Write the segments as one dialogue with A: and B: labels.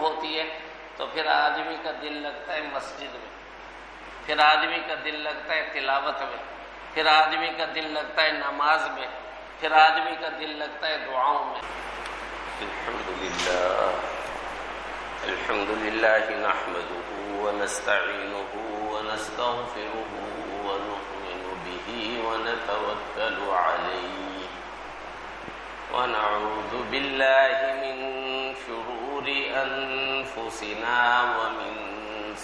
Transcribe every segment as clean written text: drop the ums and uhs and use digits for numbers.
A: ہوتی ہے تو پھر آدمی کا دل لگتا ہے مسجد میں، پھر آدمی کا دل لگتا ہے تلاوت میں، پھر آدمی کا دل لگتا ہے نماز میں، پھر آدمی کا دل لگتا ہے دعاؤں میں۔ الحمد للہ نحمده ونستعینه ونستغفره ونؤمن به ونتوکل علیہ ونعوذ باللہ من شرور انفسنا ومن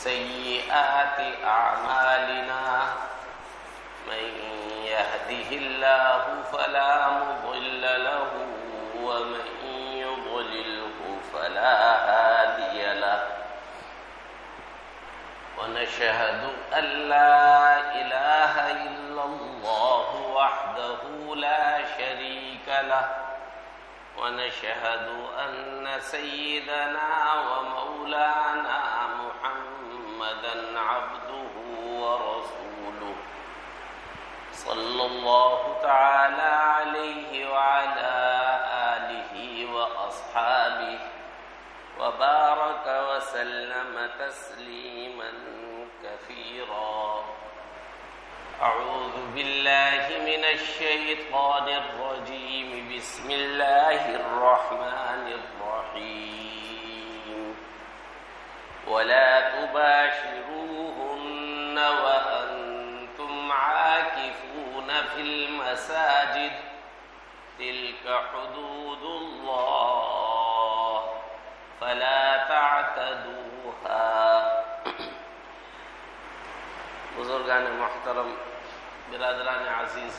A: سیئات اعمالنا من يهده الله فلا مضل له ومن يضلله فلا هادي له ونشهد أن لا إله إلا الله وحده لا شريك له ونشهد أن سيدنا ومولانا محمدا عبده ورسوله صلى الله تعالى عليه وعلى آله وأصحابه وبارك وسلم تسليما كثيرا۔ أعوذ بالله من الشيطان الرجيم، بسم الله الرحمن الرحيم۔ ولا تباشروهن وأنتم عاكفون في المساجد تلك حدود الله فلا تعتدوها۔ بزرگان محترم، برادران عزیز،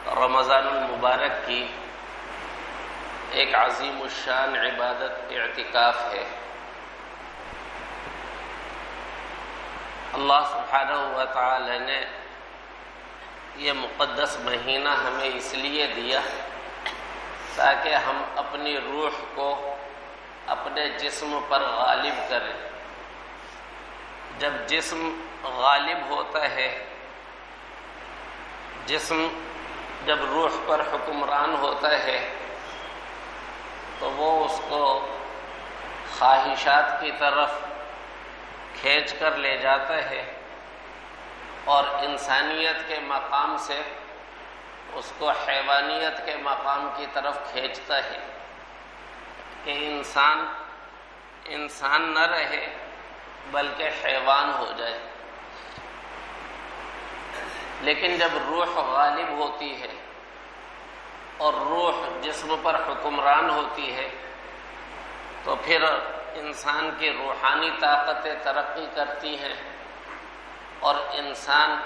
A: رمضان المبارک کی ایک عظیم الشان عبادت اعتکاف ہے۔ اللہ سبحانہ و تعالی نے یہ مقدس مہینہ ہمیں اس لیے دیا تاکہ ہم اپنی روح کو اپنے جسم پر غالب کریں۔ جب جسم غالب ہوتا ہے، جسم جب روح پر حکمران ہوتا ہے تو وہ اس کو خواہشات کی طرف کھینچ کر لے جاتا ہے اور انسانیت کے مقام سے اس کو حیوانیت کے مقام کی طرف کھینچتا ہے کہ انسان نہ رہے بلکہ حیوان ہو جائے۔ لیکن جب روح غالب ہوتی ہے اور روح جسم پر حکمران ہوتی ہے تو پھر انسان کی روحانی طاقتیں ترقی کرتی ہیں اور انسان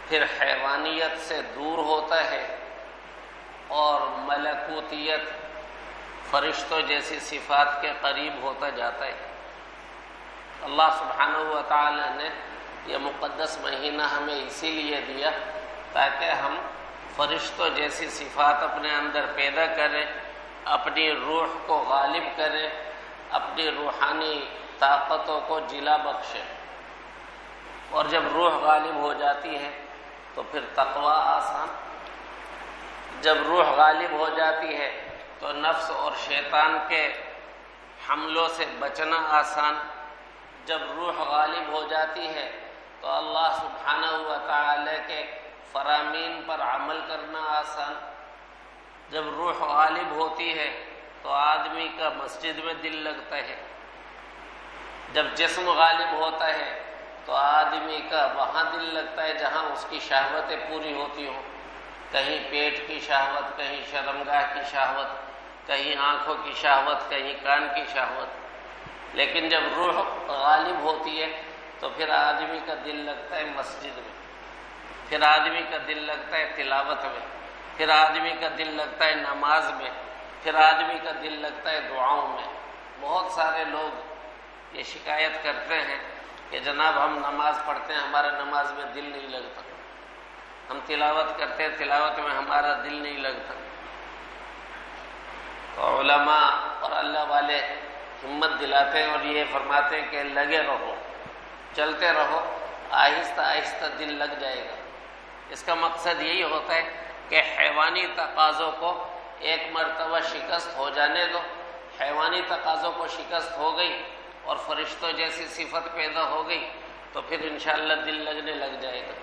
A: پھر حیوانیت سے دور ہوتا ہے اور ملکوتیت، فرشتوں جیسی صفات کے قریب ہوتا جاتا ہے۔ اللہ سبحانہ و تعالی نے یہ مقدس مہینہ ہمیں اسی لیے دیا تاکہ ہم فرشتوں جیسی صفات اپنے اندر پیدا کریں، اپنی روح کو غالب کریں، اپنی روحانی طاقتوں کو جلا بخشیں۔ اور جب روح غالب ہو جاتی ہے تو پھر تقویٰ آسان، جب روح غالب ہو جاتی ہے تو نفس اور شیطان کے حملوں سے بچنا آسان، جب روح غالب ہو جاتی ہے تو اللہ سبحانہ و تعالی کے فرامین پر عمل کرنا آسان، جب روح غالب ہوتی ہے تو آدمی کا مسجد میں دل لگتا ہے، جب جسم غالب ہوتا ہے تو آدمی کا وہاں دل لگتا ہے جہاں اس کی شہوتیں پوری ہوتی ہوں، کہیں پیٹ کی شہوت، کہیں شرمگاہ کی شہوت، کہیں آنکھوں کی شہوت، کہیں کان کی شہوت۔ لیکن جب روح غالب ہوتی ہے تو پھر آدمی کا دل لگتا ہے مسجد میں، پھر آدمی کا دل لگتا ہے تلاوت میں، پھر آدمی کا دل لگتا ہے نماز میں، پھر آدمی کا دل لگتا ہے دعاؤں میں۔ بہت سارے لوگ یہ شکایت کرتے ہیں کہ جناب ہم نماز پڑھتے ہیں، ہمارا نماز میں دل نہیں لگتا، ہم تلاوت کرتے ہیں، تلاوت میں ہمارا دل نہیں لگتا۔ تو علماء اور اللہ والے ہمت دلاتے ہیں اور یہ فرماتے ہیں کہ لگے رہو، چلتے رہو، آہستہ آہستہ دل لگ جائے گا۔ اس کا مقصد یہی ہوتا ہے کہ حیوانی تقاضوں کو ایک مرتبہ شکست ہو جانے دو، حیوانی تقاضوں کو شکست ہو گئی اور فرشتوں جیسی صفت پیدا ہو گئی تو پھر انشاءاللہ دل لگنے لگ جائے گا۔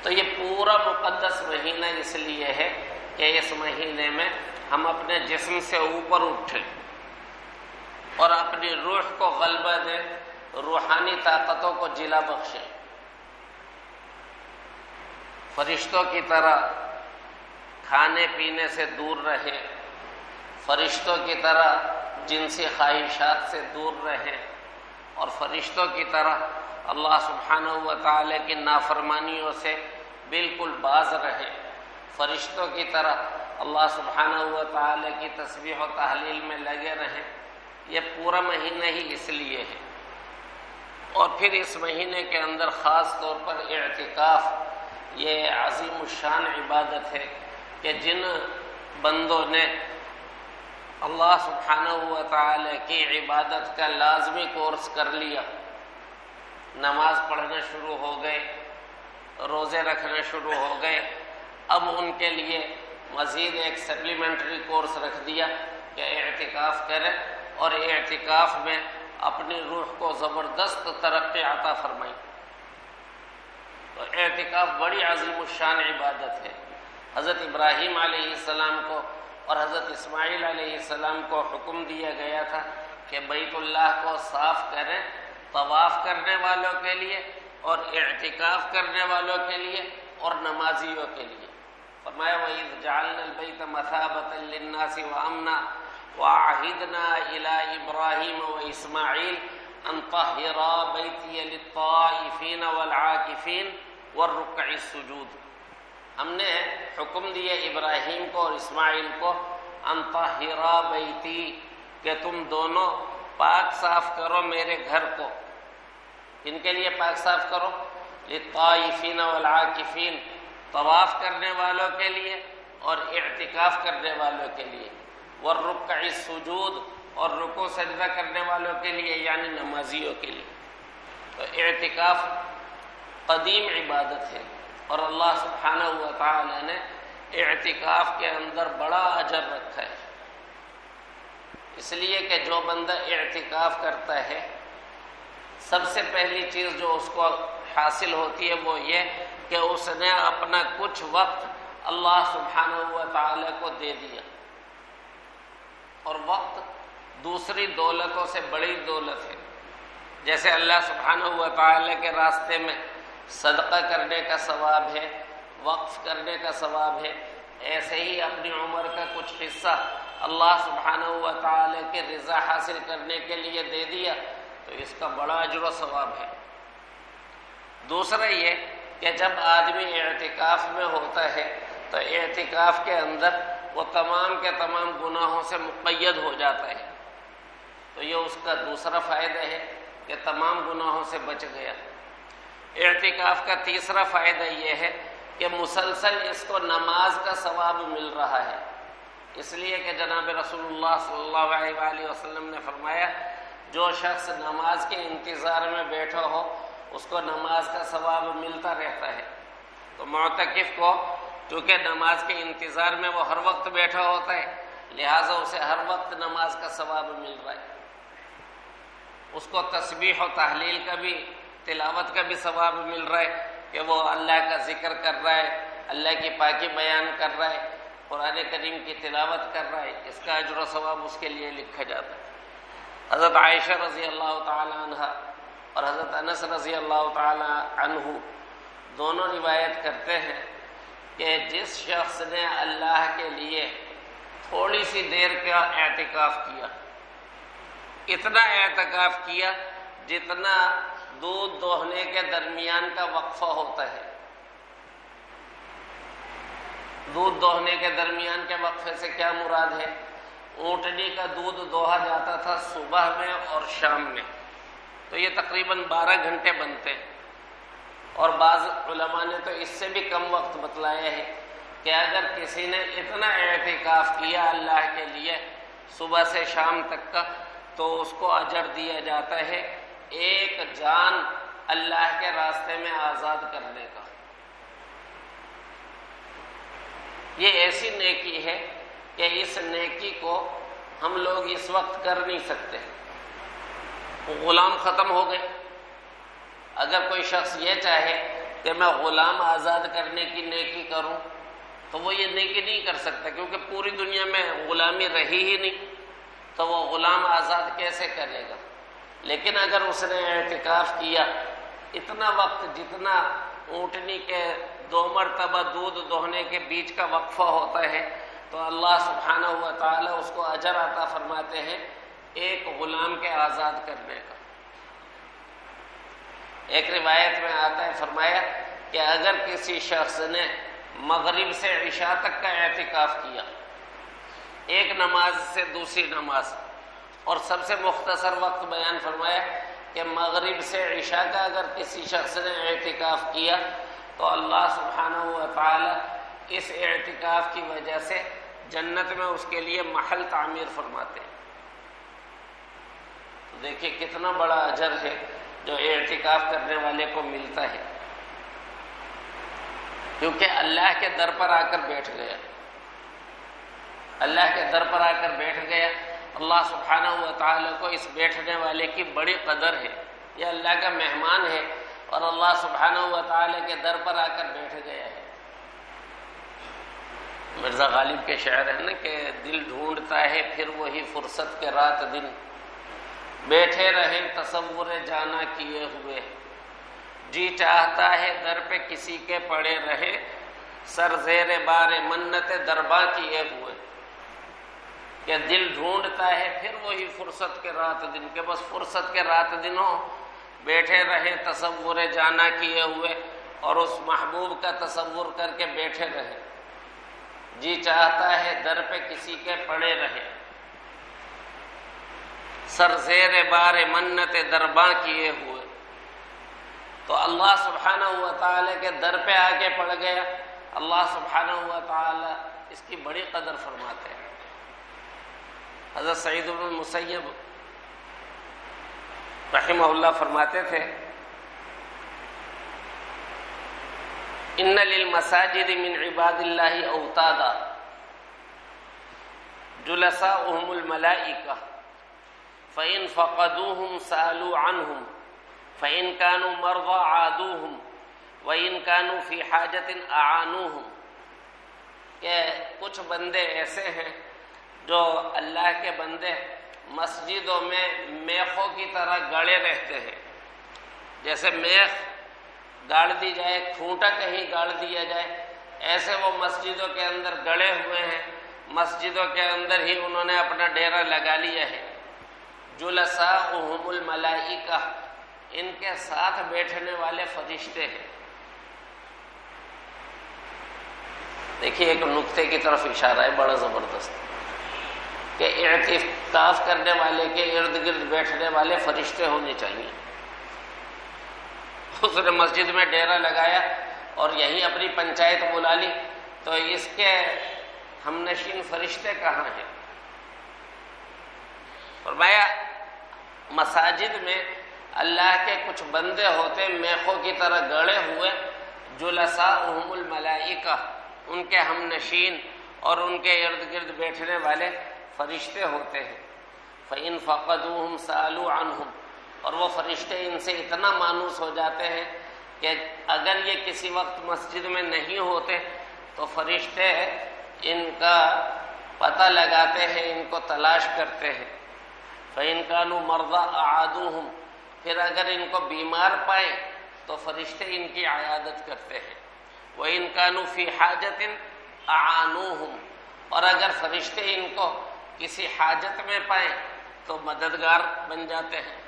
A: تو یہ پورا مقدس مہینہ اس لیے ہے کہ اس مہینے میں ہم اپنے جسم سے اوپر اٹھیں اور اپنی روح کو غلبہ دیں، روحانی طاقتوں کو جلا بخشیں، فرشتوں کی طرح کھانے پینے سے دور رہیں، فرشتوں کی طرح جنسی خواہشات سے دور رہیں، اور فرشتوں کی طرح اللہ سبحانہ و تعالی کی نافرمانیوں سے بالکل باز رہیں، فرشتوں کی طرح اللہ سبحانہ و تعالی کی تسبیح و تحلیل میں لگے رہیں۔ یہ پورا مہینہ ہی اس لیے ہے۔ اور پھر اس مہینے کے اندر خاص طور پر اعتکاف یہ عظیم الشان عبادت ہے کہ جن بندوں نے اللہ سبحانہ و تعالی کی عبادت کا لازمی کورس کر لیا، نماز پڑھنا شروع ہو گئے، روزے رکھنا شروع ہو گئے، اب ان کے لیے مزید ایک سپلیمنٹری کورس رکھ دیا کہ اعتکاف کریں اور اعتکاف میں اپنی روح کو زبردست ترقی عطا فرمائیں۔ تو اعتکاف بڑی عظیم الشان عبادت ہے۔ حضرت ابراہیم علیہ السلام کو اور حضرت اسماعیل علیہ السلام کو حکم دیا گیا تھا کہ بیت اللہ کو صاف کریں طواف کرنے والوں کے لیے اور اعتکاف کرنے والوں کے لیے اور نمازیوں کے لیے۔ فرمایا وَإِذْ جَعَلْنَا الْبَيْتَ مَثَابَةً لِلنَّاسِ وَأَمْنًا وَعَهِدْنَا إِلَىٰ إِبْرَاهِيمَ وَإِسْمَاعِيلَ أَن طَهِّرَا بَيْتِيَ لِلطَّائِفِينَ وَالْعَاكِفِينَ وَالرُّكَّعِ السُّجُودِ۔ ہم نے حکم دیا ابراہیم کو اور اسماعیل کو ان طَهِّرَا بَيْتِي کہ تم دونوں پاک صاف کرو میرے گھر کو۔ ان کے لیے پاک صاف کرو؟ للطائفین والعاکفین، طواف کرنے والوں کے لیے اور اعتکاف کرنے والوں کے لیے، والرکع السجود اور رکوع سجدہ کرنے والوں کے لیے یعنی نمازیوں کے لیے۔ تو اعتکاف قدیم عبادت ہے اور اللہ سبحانہ و تعالی نے اعتکاف کے اندر بڑا اجر رکھا ہے، اس لیے کہ جو بندہ اعتکاف کرتا ہے سب سے پہلی چیز جو اس کو حاصل ہوتی ہے وہ یہ کہ اس نے اپنا کچھ وقت اللہ سبحانہ و تعالی کو دے دیا، اور وقت دوسری دولتوں سے بڑی دولت ہے۔ جیسے اللہ سبحانہ و تعالی کے راستے میں صدقہ کرنے کا ثواب ہے، وقف کرنے کا ثواب ہے، ایسے ہی اپنی عمر کا کچھ حصہ اللہ سبحانہ و تعالی کی رضا حاصل کرنے کے لیے دے دیا تو اس کا بڑا اجر و ثواب ہے۔ دوسرا یہ کہ جب آدمی اعتکاف میں ہوتا ہے تو اعتکاف کے اندر وہ تمام کے تمام گناہوں سے مقید ہو جاتا ہے، تو یہ اس کا دوسرا فائدہ ہے کہ تمام گناہوں سے بچ گیا۔ اعتکاف کا تیسرا فائدہ یہ ہے کہ مسلسل اس کو نماز کا ثواب مل رہا ہے، اس لیے کہ جناب رسول اللہ صلی اللہ علیہ وآلہ وسلم نے فرمایا جو شخص نماز کے انتظار میں بیٹھا ہو اس کو نماز کا ثواب ملتا رہتا ہے۔ تو معتکف کو چونکہ نماز کے انتظار میں وہ ہر وقت بیٹھا ہوتا ہے لہٰذا اسے ہر وقت نماز کا ثواب مل رہا ہے، اس کو تسبیح و تحلیل کا بھی تلاوت کا بھی ثواب مل رہا ہے کہ وہ اللہ کا ذکر کر رہا ہے، اللہ کی پاکی بیان کر رہا ہے، قرآن کریم کی تلاوت کر رہا ہے، اس کا اجر و ثواب اس کے لیے لکھا جاتا ہے۔ حضرت عائشہ رضی اللہ تعالی عنہ اور حضرت انس رضی اللہ تعالی عنہ دونوں روایت کرتے ہیں کہ جس شخص نے اللہ کے لیے تھوڑی سی دیر کا اعتکاف کیا، اتنا اعتکاف کیا جتنا دودھ دوہنے کے درمیان کا وقفہ ہوتا ہے۔ دودھ دوہنے کے درمیان کے وقفے سے کیا مراد ہے؟ اونٹنی کا دودھ دوہا جاتا تھا صبح میں اور شام میں، تو یہ تقریباً 12 گھنٹے بنتے ہیں، اور بعض علماء نے تو اس سے بھی کم وقت بتلایا ہے کہ اگر کسی نے اتنا اعتکاف کیا اللہ کے لیے صبح سے شام تک کا تو اس کو اجر دیا جاتا ہے ایک جان اللہ کے راستے میں آزاد کرنے کا۔ یہ ایسی نیکی ہے کہ اس نیکی کو ہم لوگ اس وقت کر نہیں سکتے. غلام ختم ہو گئے. اگر کوئی شخص یہ چاہے کہ میں غلام آزاد کرنے کی نیکی کروں تو وہ یہ نیکی نہیں کر سکتا، کیونکہ پوری دنیا میں غلامی رہی ہی نہیں، تو وہ غلام آزاد کیسے کرے گا. لیکن اگر اس نے اعتکاف کیا اتنا وقت جتنا اونٹنی کے 2 مرتبہ دودھ دوہنے کے بیچ کا وقفہ ہوتا ہے، تو اللہ سبحانہ و تعالی اس کو اجر عطا فرماتے ہیں ایک غلام کے آزاد کرنے کا. ایک روایت میں آتا ہے، فرمایا کہ اگر کسی شخص نے مغرب سے عشاء تک کا اعتکاف کیا، ایک نماز سے دوسری نماز، اور سب سے مختصر وقت بیان فرمایا کہ مغرب سے عشاء کا اگر کسی شخص نے اعتکاف کیا تو اللہ سبحانہ و تعالی اس اعتکاف کی وجہ سے جنت میں اس کے لیے محل تعمیر فرماتے ہیں. تو دیکھیے کتنا بڑا اجر ہے جو اعتکاف کرنے والے کو ملتا ہے، کیونکہ اللہ کے در پر آ کر بیٹھ گیا. اللہ کے در پر آ کر بیٹھ گیا. اللہ سبحانہ و تعالیٰ کو اس بیٹھنے والے کی بڑی قدر ہے. یہ اللہ کا مہمان ہے اور اللہ سبحانہ و تعالیٰ کے در پر آ کر بیٹھ گیا ہے. مرزا غالب کے شعر ہے نا کہ دل ڈھونڈتا ہے پھر وہی فرصت کے رات دن، بیٹھے رہے تصور جانا کیے ہوئے، جی چاہتا ہے در پہ کسی کے پڑے رہے، سر زیر بار منت درباں کیے ہوئے. کہ دل ڈھونڈتا ہے پھر وہی فرصت کے رات دن، کہ بس فرصت کے رات دن ہو، بیٹھے رہے تصور جانا کیے ہوئے اور اس محبوب کا تصور کر کے بیٹھے رہے. جی چاہتا ہے در پہ کسی کے پڑے رہے، سر زیر بار منت درباں کیے ہوئے. تو اللہ سبحانہ و تعالی کے در پہ آگے پڑ گیا. اللہ سبحانہ و تعالی اس کی بڑی قدر فرماتے ہیں. حضرت سعید بن المسیب رحمہ اللہ فرماتے تھے، ان للمساجد من عباد اللہ اوتادا جلساؤہم الملائکہ فإن فقدوہم سألوا عنہم فإن كانوا مرضى عادوہم وإن كانوا في حاجة أعانوہم. کہ کچھ بندے ایسے ہیں جو اللہ کے بندے مسجدوں میں میخوں کی طرح گڑے رہتے ہیں. جیسے میخ گاڑ دی جائے، کھونٹا کہیں گاڑ دیا جائے، ایسے وہ مسجدوں کے اندر گڑے ہوئے ہیں. مسجدوں کے اندر ہی انہوں نے اپنا ڈیرا لگا لیا ہے. جلساؤہم الملائکہ، ان کے ساتھ بیٹھنے والے فرشتے ہیں. دیکھیے ایک نقطے کی طرف اشارہ ہے بڑا زبردست، کہ اعتکاف کرنے والے کے ارد گرد بیٹھنے والے فرشتے ہونے چاہیے. اس نے مسجد میں ڈیرا لگایا اور یہیں اپنی پنچایت بلا لی، تو اس کے ہم نشین فرشتے کہاں ہیں؟ فرمایا مساجد میں اللہ کے کچھ بندے ہوتے میخوں کی طرح گڑے ہوئے، جلساؤہم الملائکہ، ان کے ہم نشین اور ان کے ارد گرد بیٹھنے والے فرشتے ہوتے ہیں. فَإِن فَقَدُوهُمْ سَأَلُوا عَنْهُمْ، اور وہ فرشتے ان سے اتنا مانوس ہو جاتے ہیں کہ اگر یہ کسی وقت مسجد میں نہیں ہوتے تو فرشتے ان کا پتہ لگاتے ہیں، ان کو تلاش کرتے ہیں. فَإِن كَانُوا مَرْضَىٰ أَعَادُوهُمْ، پھر اگر ان کو بیمار پائیں تو فرشتے ان کی عیادت کرتے ہیں. وَإِن كَانُوا فِي حَاجَةٍ أَعَانُوهُمْ، اور اگر فرشتے ان کو کسی حاجت میں پائیں تو مددگار بن جاتے ہیں.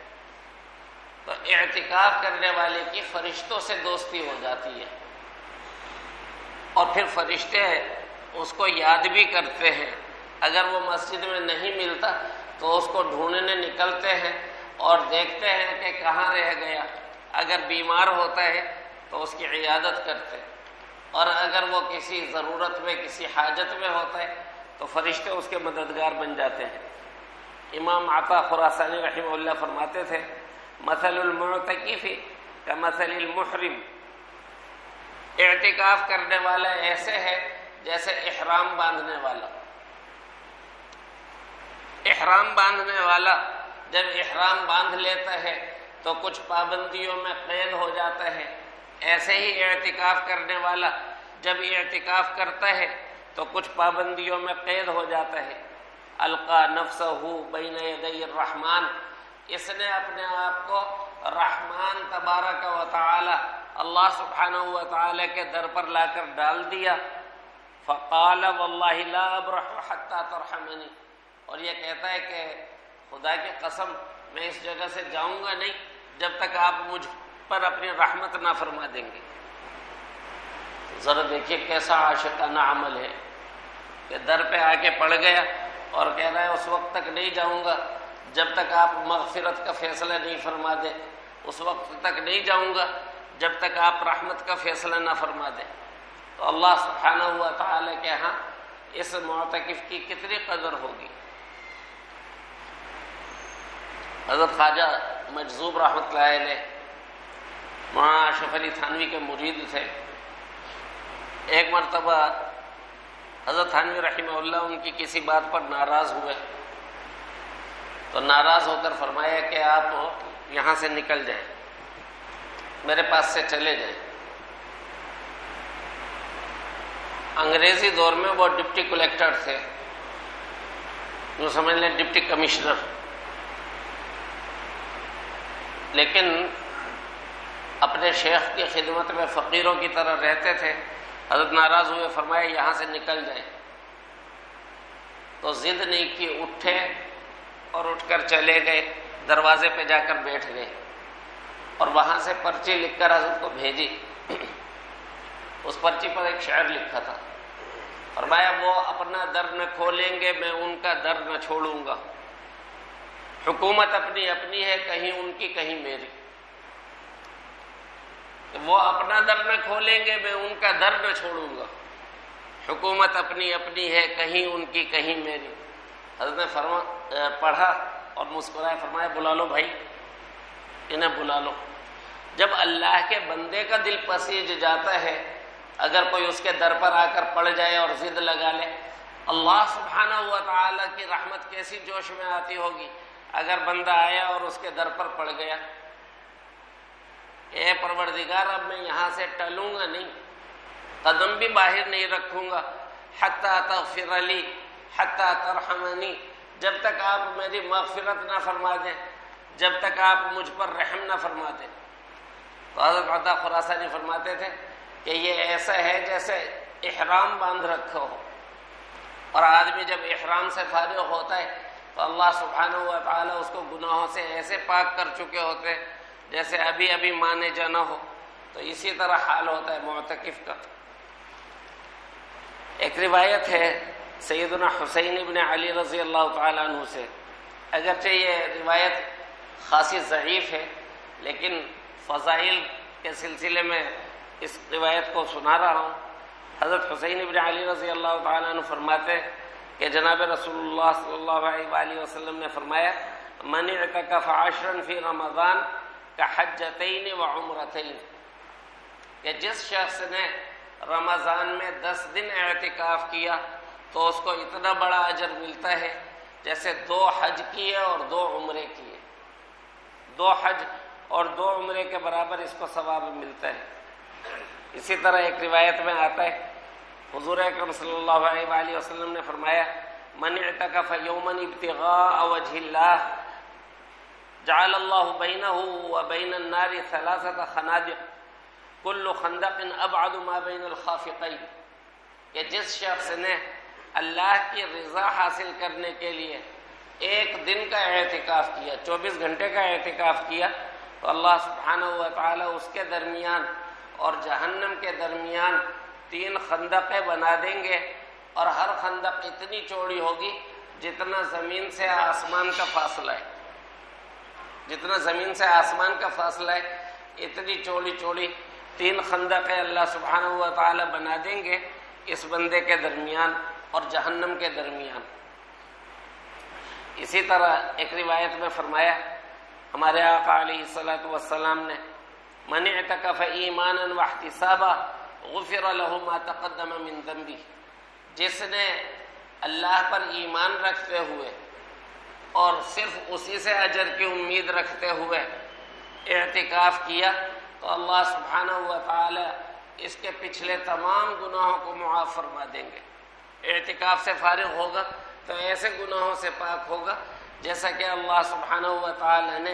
A: تو اعتکاف کرنے والے کی فرشتوں سے دوستی ہو جاتی ہے، اور پھر فرشتے اس کو یاد بھی کرتے ہیں. اگر وہ مسجد میں نہیں ملتا تو اس کو ڈھونڈنے نکلتے ہیں اور دیکھتے ہیں کہ کہاں رہ گیا. اگر بیمار ہوتا ہے تو اس کی عیادت کرتے ہیں، اور اگر وہ کسی ضرورت میں کسی حاجت میں ہوتا ہے تو فرشتے اس کے مددگار بن جاتے ہیں. امام عطا خراسانی رحمہ اللہ فرماتے تھے، مثل المعتکف کمثل المحرم، اعتکاف کرنے والا ایسے ہے جیسے احرام باندھنے والا. احرام باندھنے والا جب احرام باندھ لیتا ہے تو کچھ پابندیوں میں قید ہو جاتا ہے، ایسے ہی اعتکاف کرنے والا جب اعتکاف کرتا ہے تو کچھ پابندیوں میں قید ہو جاتا ہے۔ القا نفسہ بین یدی الرحمن، اس نے اپنے آپ کو رحمان تبارک و تعالی اللہ سبحانہ و تعالی کے در پر لا کر ڈال دیا۔ فقال واللہ لا ابرح حتی ترحمنی، اور یہ کہتا ہے کہ خدا کی قسم میں اس جگہ سے جاؤں گا نہیں جب تک آپ مجھ پر اپنی رحمت نہ فرما دیں گے۔ ذرا دیکھیے کیسا عاشقانہ عمل ہے کہ در پہ آ کے پڑ گیا اور کہہ رہا ہے اس وقت تک نہیں جاؤں گا جب تک آپ مغفرت کا فیصلہ نہیں فرما دیں، اس وقت تک نہیں جاؤں گا جب تک آپ رحمت کا فیصلہ نہ فرما دیں۔ تو اللہ سبحانہ و تعالی کے ہاں اس معتکف کی کتنی قدر ہوگی۔ حضرت خواجہ مجذوب رحمۃ اللہ علیہ مولانا اشرف علی تھانوی کے مرید تھے۔ ایک مرتبہ حضرت تھانوی رحمہ اللہ ان کی کسی بات پر ناراض ہوئے تو ناراض ہو کر فرمایا کہ آپ یہاں سے نکل جائیں، میرے پاس سے چلے جائیں۔ انگریزی دور میں وہ ڈپٹی کلیکٹر تھے، جو سمجھ لیں ڈپٹی کمشنر، لیکن اپنے شیخ کی خدمت میں فقیروں کی طرح رہتے تھے۔ حضرت ناراض ہوئے، فرمایا یہاں سے نکل جائیں، تو ضد نہیں کی، اٹھے اور اٹھ کر چلے گئے، دروازے پہ جا کر بیٹھ گئے اور وہاں سے پرچی لکھ کر حضرت کو بھیجی۔ اس پرچی پر ایک شعر لکھا تھا، فرمایا وہ اپنا در نہ کھولیں گے میں ان کا در نہ چھوڑوں گا، حکومت اپنی اپنی ہے کہیں ان کی کہیں میری، وہ اپنا در نہ کھولیں گے میں ان کا در نہ چھوڑوں گا، حکومت اپنی اپنی ہے کہیں ان کی کہیں میری۔ حضرت نے پڑھا اور مسکرائے، فرمایا بلا لو بھائی، انہیں بلا لو۔ جب اللہ کے بندے کا دل پسیج جاتا ہے، اگر کوئی اس کے در پر آ کر پڑ جائے اور ضد لگا لے، اللہ سبحانہ و تعالیٰ کی رحمت کیسی جوش میں آتی ہوگی اگر بندہ آیا اور اس کے در پر پڑ گیا۔ اے پروردگار اب میں یہاں سے ٹلوں گا نہیں، قدم بھی باہر نہیں رکھوں گا، حتی تغفر لی حتی ترحمنی، جب تک آپ میری مغفرت نہ فرما دیں، جب تک آپ مجھ پر رحم نہ فرما دیں۔ تو حضرت عطا خراسانی فرماتے تھے کہ یہ ایسا ہے جیسے احرام باندھ رکھا ہو، اور آدمی جب احرام سے فارغ ہوتا ہے تو اللہ سبحانہ و تعالیٰ اس کو گناہوں سے ایسے پاک کر چکے ہوتے ہیں جیسے ابھی ابھی مانے جانا ہو۔ تو اسی طرح حال ہوتا ہے معتکف کا۔ ایک روایت ہے سیدنا حسین ابن علی رضی اللہ تعالیٰ عنہ سے، اگرچہ یہ روایت خاصی ضعیف ہے لیکن فضائل کے سلسلے میں اس روایت کو سنا رہا ہوں۔ حضرت حسین ابن علی رضی اللہ تعالیٰ عنہ فرماتے کہ جناب رسول اللہ صلی اللہ علیہ وآلہ وسلم نے فرمایا من اعتکف عشرا فی رمضان کحجتین وعمرتین، کہ جس شخص نے رمضان میں 10 دن اعتکاف کیا تو اس کو اتنا بڑا اجر ملتا ہے جیسے 2 حج کیے اور 2 عمرے کیے، 2 حج اور 2 عمرے کے برابر اس کو ثواب ملتا ہے۔ اسی طرح ایک روایت میں آتا ہے حضور اکرم صلی اللہ علیہ وآلہ وسلم نے فرمایا من اعتکف یوما ابتغاء وجہ اللہ جعل اللہ بینہ وبین النار 3 خنادق کل خندق ابعد ما بین الخافقین، کہ جس شخص نے اللہ کی رضا حاصل کرنے کے لیے 1 دن کا اعتکاف کیا، 24 گھنٹے کا اعتکاف کیا، تو اللہ سبحانہ و تعالیٰ اس کے درمیان اور جہنم کے درمیان 3 خندقیں بنا دیں گے، اور ہر خندق اتنی چوڑی ہوگی جتنا زمین سے آسمان کا فاصلہ ہے، جتنا زمین سے آسمان کا فاصلہ ہے اتنی چوڑی چوڑی 3 خندقیں اللہ سبحانہ و تعالیٰ بنا دیں گے اس بندے کے درمیان اور جہنم کے درمیان۔ اسی طرح ایک روایت میں فرمایا ہمارے آقا علیہ الصلوۃ والسلام نے من اعتکف ایمانا واحتسابا غفر له ما تقدم من ذنبه، جس نے اللہ پر ایمان رکھتے ہوئے صرف اسی سے اجر کی امید رکھتے ہوئے اعتکاف کیا تو اللہ سبحانہ و تعالی اس کے پچھلے تمام گناہوں کو معاف فرما دیں گے۔ اعتکاف سے فارغ ہوگا تو ایسے گناہوں سے پاک ہوگا جیسا کہ اللہ سبحانہ و تعالی نے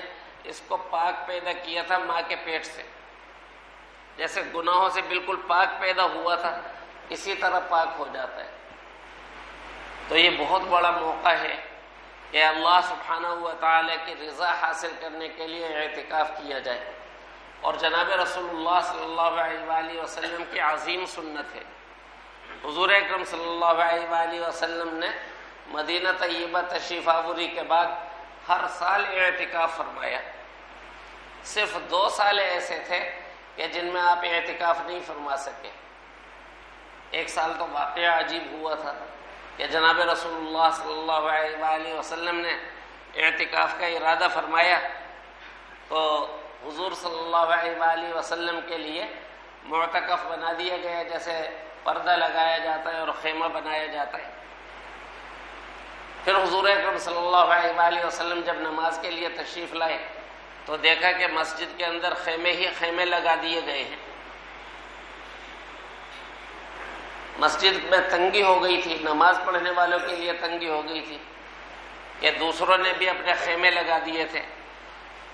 A: اس کو پاک پیدا کیا تھا ماں کے پیٹ سے، جیسے گناہوں سے بالکل پاک پیدا ہوا تھا اسی طرح پاک ہو جاتا ہے۔ تو یہ بہت بڑا موقع ہے کہ اللہ سبحانہ و تعالی کی رضا حاصل کرنے کے لیے اعتکاف کیا جائے، اور جناب رسول اللہ صلی اللہ علیہ وآلہ وسلم کی عظیم سنت ہے۔ حضور اکرم صلی اللہ علیہ وآلہ وسلم نے مدینہ طیبہ تشریف آوری کے بعد ہر سال اعتکاف فرمایا۔ صرف 2 سال ایسے تھے کہ جن میں آپ اعتکاف نہیں فرما سکے۔ ایک سال تو واقعہ عجیب ہوا تھا کہ جناب رسول اللہ صلی اللہ علیہ وآلہ وسلم نے اعتکاف کا ارادہ فرمایا تو حضور صلی اللہ علیہ وآلہ وسلم کے لیے معتکف بنا دیا گیا، جیسے پردہ لگایا جاتا ہے اور خیمہ بنایا جاتا ہے۔ پھر حضور اکرم صلی اللہ علیہ وآلہ وسلم جب نماز کے لیے تشریف لائے تو دیکھا کہ مسجد کے اندر خیمے ہی خیمے لگا دیے گئے ہیں۔ مسجد میں تنگی ہو گئی تھی، نماز پڑھنے والوں کے لیے تنگی ہو گئی تھی کہ دوسروں نے بھی اپنے خیمے لگا دیے تھے۔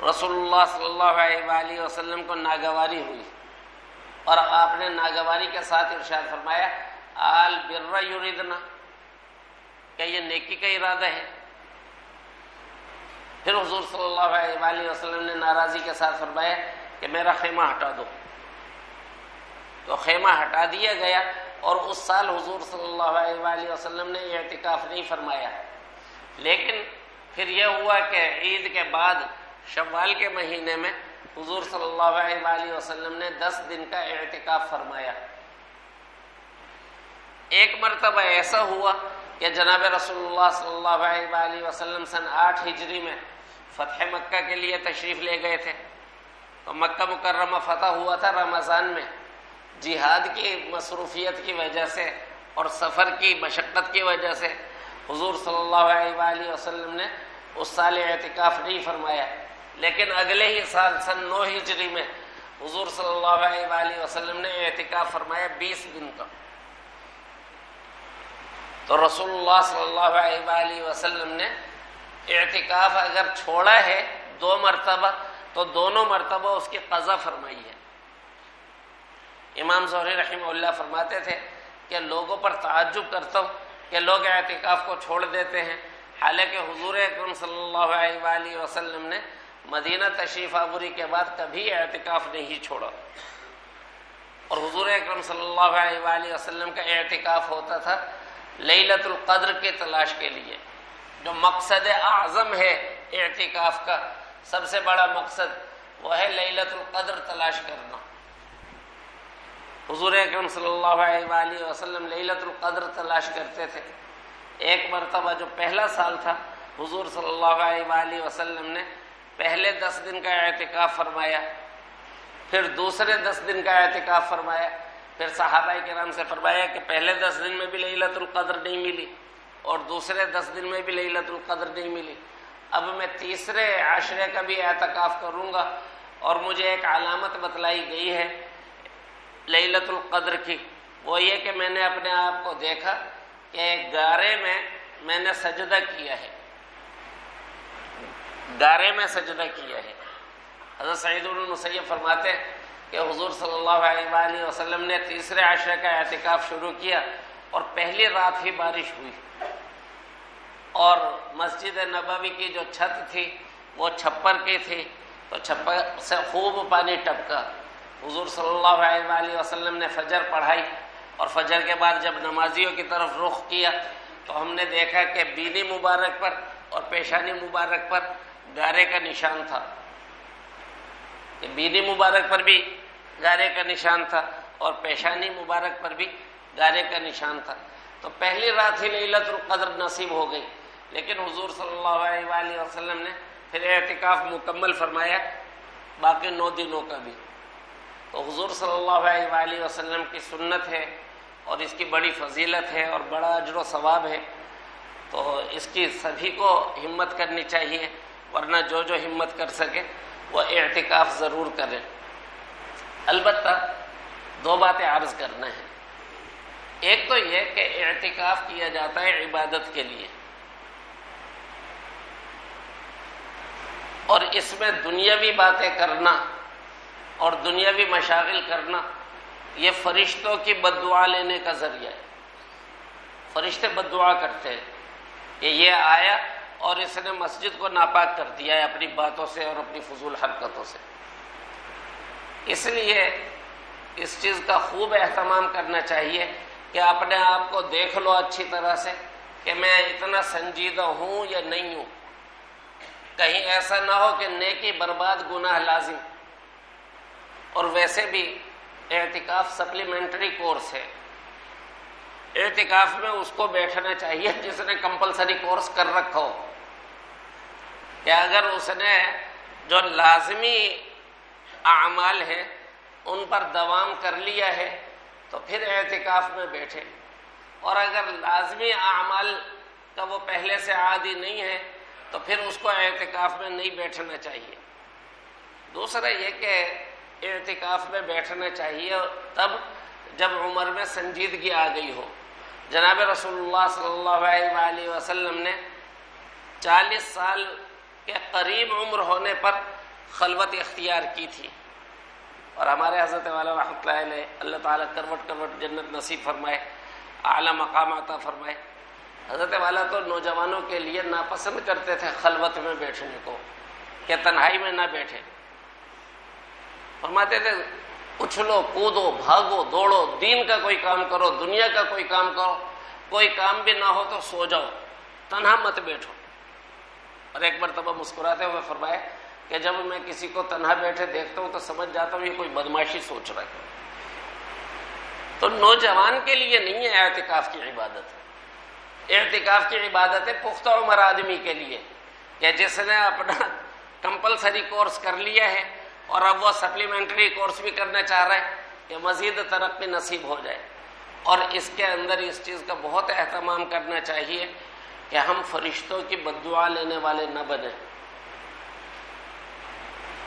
A: رسول اللہ صلی اللہ علیہ وآلہ وسلم کو ناگواری ہوئی اور آپ نے ناگواری کے ساتھ ارشاد فرمایا آل بر یریدنا، کہ یہ نیکی کا ارادہ ہے؟ پھر حضور صلی اللہ علیہ وآلہ وسلم نے ناراضی کے ساتھ فرمایا کہ میرا خیمہ ہٹا دو، تو خیمہ ہٹا دیا گیا، اور اس سال حضور صلی اللہ علیہ وآلہ وسلم نے اعتکاف نہیں فرمایا۔ لیکن پھر یہ ہوا کہ عید کے بعد شوال کے مہینے میں حضور صلی اللہ علیہ وآلہ وسلم نے 10 دن کا اعتکاف فرمایا۔ ایک مرتبہ ایسا ہوا کہ جناب رسول اللہ صلی اللہ علیہ وآلہ وسلم سن 8 ہجری میں فتح مکہ کے لیے تشریف لے گئے تھے، تو مکہ مکرمہ فتح ہوا تھا رمضان میں۔ جہاد کی مصروفیت کی وجہ سے اور سفر کی مشقت کی وجہ سے حضور صلی اللہ علیہ وآلہ وسلم نے اس سال اعتکاف نہیں فرمایا، لیکن اگلے ہی سال سن 9 ہجری میں حضور صلی اللہ علیہ وآلہ وسلم نے اعتکاف فرمایا 20 دن کا۔ تو رسول اللہ صلی اللہ علیہ وآلہ وسلم نے اعتکاف اگر چھوڑا ہے 2 مرتبہ تو دونوں مرتبہ اس کی قضا فرمائی ہے۔ امام زہری رحمہ اللہ فرماتے تھے کہ لوگوں پر تعجب کرتا ہوں کہ لوگ اعتکاف کو چھوڑ دیتے ہیں، حالانکہ حضور اکرم صلی اللہ علیہ وآلہ وسلم نے مدینہ تشریف آوری کے بعد کبھی اعتکاف نہیں چھوڑا، اور حضور اکرم صلی اللہ علیہ وآلہ وسلم کا اعتکاف ہوتا تھا لیلۃ القدر کی تلاش کے لیے۔ جو مقصد اعظم ہے اعتکاف کا، سب سے بڑا مقصد وہ ہے لیلۃ القدر تلاش کرنا۔ حضور اکرم صلی اللہ علیہ وآلہ وسلم لیلۃ القدر تلاش کرتے تھے۔ ایک مرتبہ جو پہلا سال تھا حضور صلی اللہ علیہ وآلہ وسلم نے پہلے 10 دن کا اعتکاف فرمایا، پھر دوسرے 10 دن کا اعتکاف فرمایا، پھر صحابہ کرام سے فرمایا کہ پہلے 10 دن میں بھی لیلۃ القدر نہیں ملی اور دوسرے 10 دن میں بھی لیلۃ القدر نہیں ملی، اب میں تیسرے عشرے کا بھی اعتکاف کروں گا، اور مجھے ایک علامت بتلائی گئی ہے لیلۃ القدر کی، وہ یہ کہ میں نے اپنے آپ کو دیکھا کہ ایک گارے میں میں نے سجدہ کیا ہے، گارے میں سجدہ کیا ہے۔ حضرت سعید بن المسیب فرماتے ہیں کہ حضور صلی اللہ علیہ وآلہ وسلم نے تیسرے عشرے کا اعتکاف شروع کیا اور پہلی رات ہی بارش ہوئی، اور مسجد نبوی کی جو چھت تھی وہ چھپر کی تھی، تو چھپر سے خوب پانی ٹپکا۔ حضور صلی اللہ علیہ وآلہ وسلم نے فجر پڑھائی، اور فجر کے بعد جب نمازیوں کی طرف رخ کیا تو ہم نے دیکھا کہ بینی مبارک پر اور پیشانی مبارک پر گارے کا نشان تھا، کہ بینی مبارک پر بھی گارے کا نشان تھا اور پیشانی مبارک پر بھی گارے کا نشان تھا۔ تو پہلی رات ہی لیلۃ القدر نصیب ہو گئی، لیکن حضور صلی اللہ علیہ وآلہ وسلم نے پھر اعتکاف مکمل فرمایا باقی 9 دنوں کا بھی۔ تو حضور صلی اللہ علیہ وآلہ وسلم کی سنت ہے اور اس کی بڑی فضیلت ہے اور بڑا اجر و ثواب ہے تو اس کی سبھی کو ہمت کرنی چاہیے، ورنہ جو ہمت کر سکے وہ اعتکاف ضرور کریں۔ البتہ 2 باتیں عرض کرنا ہے۔ ایک تو یہ کہ اعتکاف کیا جاتا ہے عبادت کے لیے، اور اس میں دنیاوی باتیں کرنا اور دنیاوی مشاغل کرنا یہ فرشتوں کی بد دعا لینے کا ذریعہ ہے۔ فرشتے بد دعا کرتے ہیں کہ یہ آیا اور اس نے مسجد کو ناپاک کر دیا ہے اپنی باتوں سے اور اپنی فضول حرکتوں سے۔ اس لیے اس چیز کا خوب اہتمام کرنا چاہیے کہ اپنے آپ کو دیکھ لو اچھی طرح سے کہ میں اتنا سنجیدہ ہوں یا نہیں ہوں، کہیں ایسا نہ ہو کہ نیکی برباد گناہ لازم۔ اور ویسے بھی اعتکاف سپلیمنٹری کورس ہے، اعتکاف میں اس کو بیٹھنا چاہیے جس نے کمپلسری کورس کر رکھا ہو، کہ اگر اس نے جو لازمی اعمال ہیں ان پر دوام کر لیا ہے تو پھر اعتکاف میں بیٹھے، اور اگر لازمی اعمال کا وہ پہلے سے عادی نہیں ہے تو پھر اس کو اعتکاف میں نہیں بیٹھنا چاہیے۔ دوسرا یہ کہ اعتکاف میں بیٹھنا چاہیے تب جب عمر میں سنجیدگی آ گئی ہو۔ جناب رسول اللہ صلی اللہ علیہ وآلہ وسلم نے 40 سال کے قریب عمر ہونے پر خلوت اختیار کی تھی، اور ہمارے حضرت والا رحمۃ اللہ علیہ، اللہ تعالیٰ کروٹ کروٹ جنت نصیب فرمائے، اعلیٰ مقام عطا فرمائے۔ حضرت والا تو نوجوانوں کے لیے ناپسند کرتے تھے خلوت میں بیٹھنے کو، کہ تنہائی میں نہ بیٹھے۔ فرماتے تھے اچھلو کودو بھاگو دوڑو، دین کا کوئی کام کرو، دنیا کا کوئی کام کرو، کوئی کام بھی نہ ہو تو سو جاؤ، تنہا مت بیٹھو۔ اور ایک مرتبہ مسکراتے ہوئے فرمایا کہ جب میں کسی کو تنہا بیٹھے دیکھتا ہوں تو سمجھ جاتا ہوں یہ کوئی بدماشی سوچ رہا ہے۔ تو نوجوان کے لیے نہیں ہے اعتکاف کی عبادت، اعتکاف کی عبادت ہے پختہ عمر آدمی کے لیے، کہ جس نے اپنا کمپلسری کورس کر لیا ہے اور اب وہ سپلیمنٹری کورس بھی کرنا چاہ رہا ہے کہ مزید ترقی نصیب ہو جائے۔ اور اس کے اندر اس چیز کا بہت اہتمام کرنا چاہیے کہ ہم فرشتوں کی بد دعا لینے والے نہ بنیں۔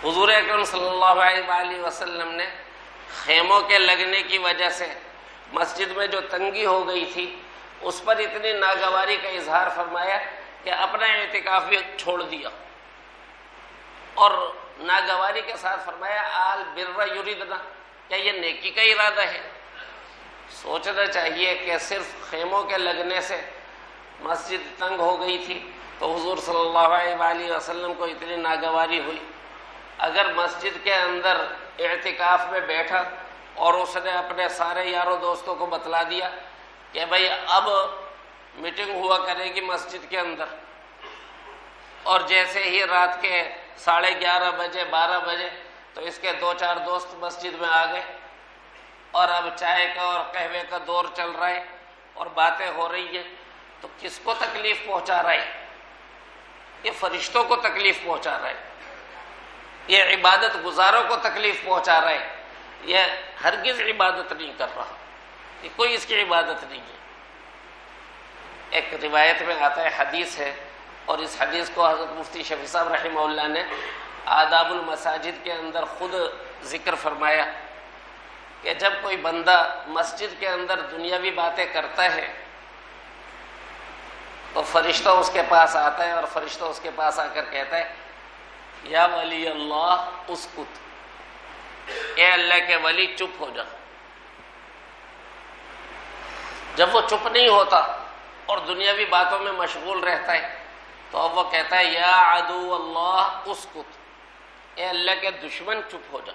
A: حضور اکرم صلی اللہ علیہ وآلہ وسلم نے خیموں کے لگنے کی وجہ سے مسجد میں جو تنگی ہو گئی تھی اس پر اتنی ناگواری کا اظہار فرمایا کہ اپنا اعتکاف بھی چھوڑ دیا، اور ناگواری کے ساتھ فرمایا آل بر یریدنا، کیا یہ نیکی کا ارادہ ہے؟ سوچنا چاہیے کہ صرف خیموں کے لگنے سے مسجد تنگ ہو گئی تھی تو حضور صلی اللہ علیہ وآلہ وسلم کو اتنی ناگواری ہوئی۔ اگر مسجد کے اندر اعتکاف میں بیٹھا اور اس نے اپنے سارے یاروں دوستوں کو بتلا دیا کہ بھئی اب میٹنگ ہوا کرے گی مسجد کے اندر، اور جیسے ہی رات کے 11:30 بجے 12 بجے تو اس کے 2-4 دوست مسجد میں آ گئے، اور اب چائے کا اور قہوے کا دور چل رہا ہے اور باتیں ہو رہی ہیں، تو کس کو تکلیف پہنچا رہا ہے؟ یہ فرشتوں کو تکلیف پہنچا رہا ہے، یہ عبادت گزاروں کو تکلیف پہنچا رہا ہے، یہ ہرگز عبادت نہیں کر رہا، یہ کوئی اس کی عبادت نہیں ہے۔ ایک روایت میں آتا ہے، حدیث ہے، اور اس حدیث کو حضرت مفتی شفیع صاحب رحمہ اللہ نے آداب المساجد کے اندر خود ذکر فرمایا کہ جب کوئی بندہ مسجد کے اندر دنیاوی باتیں کرتا ہے تو فرشتہ اس کے پاس آتا ہے، اور فرشتہ اس کے پاس آ کر کہتا ہے یا ولی اللہ اسکت، اے اللہ کے ولی چپ ہو جا۔ جب وہ چپ نہیں ہوتا اور دنیاوی باتوں میں مشغول رہتا ہے تو اب وہ کہتا ہے یا عدو اللہ اسکت، اے اللہ کے دشمن چپ ہو جا۔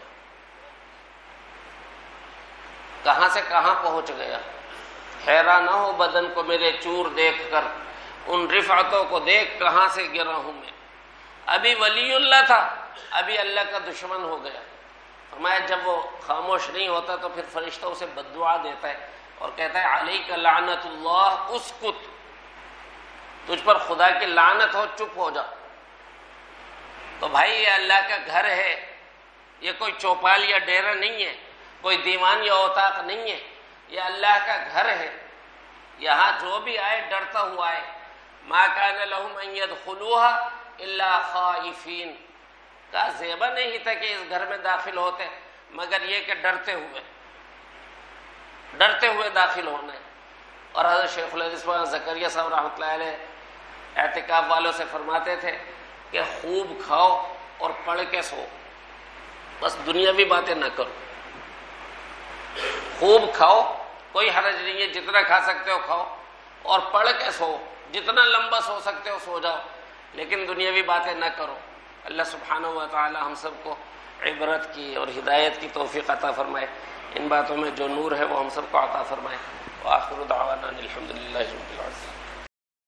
A: کہاں سے کہاں پہنچ گیا، حیران نہ ہو بدن کو میرے چور دیکھ کر، ان رفعتوں کو دیکھ کہاں سے گرا ہوں میں۔ ابھی ولی اللہ تھا، ابھی اللہ کا دشمن ہو گیا۔ فرمایا جب وہ خاموش نہیں ہوتا تو پھر فرشتہ اسے بد دعا دیتا ہے اور کہتا ہے علیک لعنت اللہ اسکت، تجھ پر خدا کی لعنت ہو، چپ ہو جا۔ تو بھائی یہ اللہ کا گھر ہے، یہ کوئی چوپال یا ڈیرا نہیں ہے، کوئی دیوان یا اوطاق نہیں ہے، یہ اللہ کا گھر ہے۔ یہاں جو بھی آئے ڈرتا ہوا آئے، ما کان لہم ان يدخلوها الا خائفین، کا زیبا نہیں تھا کہ اس گھر میں داخل ہوتے مگر یہ کہ ڈرتے ہوئے داخل ہونا ہے۔ اور حضرت شیخ الحدیث مولانا زکریا صاحب رحمۃ اللہ علیہ اعتکاف والوں سے فرماتے تھے کہ خوب کھاؤ اور پڑھ کے سو، بس دنیاوی باتیں نہ کرو، خوب کھاؤ، کوئی حرج نہیں ہے، جتنا کھا سکتے ہو کھاؤ، اور پڑھ کے سو، جتنا لمبا سو سکتے ہو سو جاؤ، لیکن دنیاوی باتیں نہ کرو۔ اللہ سبحانہ و تعالی ہم سب کو عبرت کی اور ہدایت کی توفیق عطا فرمائے، ان باتوں میں جو نور ہے وہ ہم سب کو عطا فرمائے۔ وآخر دعوانا الحمد للہ رب العالمین۔